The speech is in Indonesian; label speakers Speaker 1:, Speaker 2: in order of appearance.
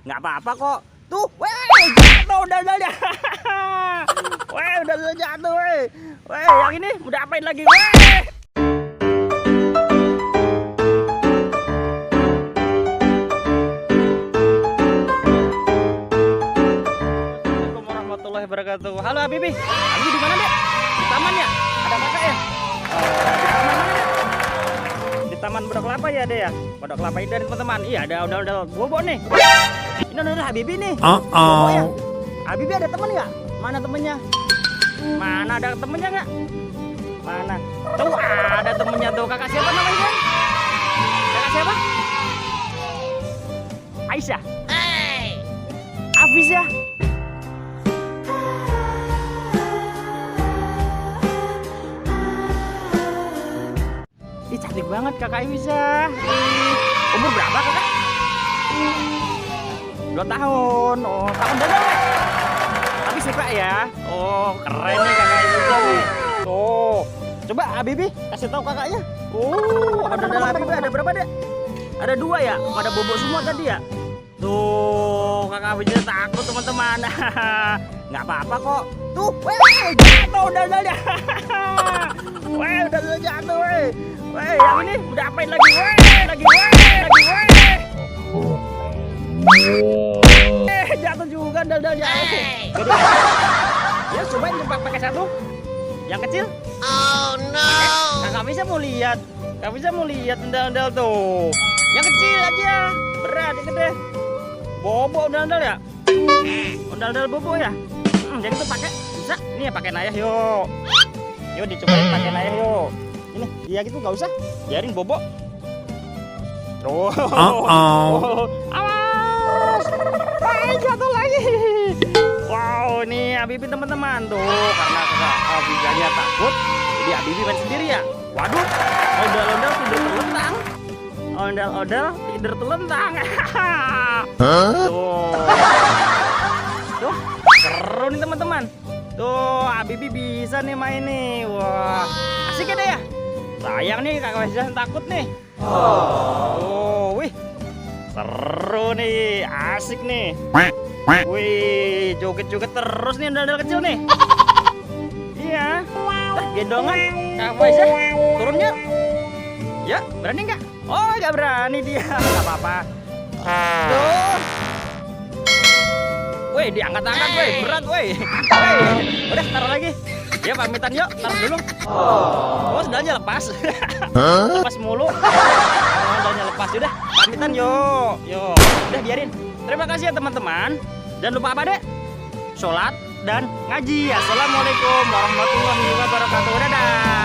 Speaker 1: Nggak apa-apa kok. Tuh, weh, jatuh dal-dalnya. Weh, udah jatuh, weh. Weh, yang ini udah apain lagi, weh. Assalamualaikum warahmatullahi wabarakatuh. Halo Habibi, Habibi di mana dek? Di taman ya? Ada kakak ya? Di taman mana dek? Di taman Pondok Kelapa ya dek ya? Pondok Kelapa ini dari teman-teman. Iya ada ondel-ondel bobo nih. Ini ondel Habibi nih. Bobo ya? Habibi ada temen nggak? Mana temennya? Mana ada temennya nggak? Mana? Tuh ada temennya tuh. Kakak siapa namanya? Kakak siapa? Aisyah. Hafiz ya? Ih cantik banget kakak Aisyah. Umur berapa kakak? 2 tahun. Oh tahun dagang ya? Tapi suka ya? Oh keren nih kakak Aisyah nih. Tuh coba Habibi kasih tahu kakaknya. Oh ada Habibi ada berapa dek? Ada 2 ya? Pada bobo semua tadi ya? Tuh kakak Aisyah takut teman-teman. Nggak apa-apa kok. Tuh weh jatuh dadanya. Weh udah jatuh weh. Weh yang ini udah apain lagi weh. Lagi weh. Jatuh juga dal-dalnya. Ya cobain pakai satu. Yang kecil.
Speaker 2: Oh no.
Speaker 1: Kakak bisa mau lihat. Kakak bisa mau lihat dal-dal tuh. Yang kecil aja. Berat yang gede. Bobo dal-dal ya. Dal-dal bobo ya. Jadi tuh pakai bisa. Ini ya pakai nayah yuk. Yuk dicobain pakai nayah yuk. Ini iya gitu nggak usah. Biarin bobo. Oh. Awas. Jatuh lagi. Wow, ini Habibi teman-teman tuh karena kakak Habibanya takut, jadi Habibi main sendiri ya. Waduh, ondel-ondel tidur terlentang. Ondel-ondel tidur terlentang. Tuh, seru nih teman-teman. Tuh, Habibi bisa nih main nih. Wah, asik ya deh ya. Sayang nih kakak Aisyah takut nih. Oh, wih, seru nih, asik nih. Wih, joget-joget terus nih ondel-ondel kecil nih. Iya. Gendongan. Kakak Aisyah turun yuk. Ya, berani nggak? Oh, nggak berani dia. Nggak apa-apa. Tuh. Wih, diangkat-angkat, wih, berat, wih. Udah, taruh lagi. Ya, pamitan yuk, taruh dulu. Oh, sendalnya lepas. Lepas mulu. Sendalnya lepas, udah. Pamitan yuk. Yuk, udah biarin. Terima kasih ya teman-teman. Jangan lupa apa dek? Sholat dan ngaji. Assalamualaikum warahmatullahi wabarakatuh. Dadah.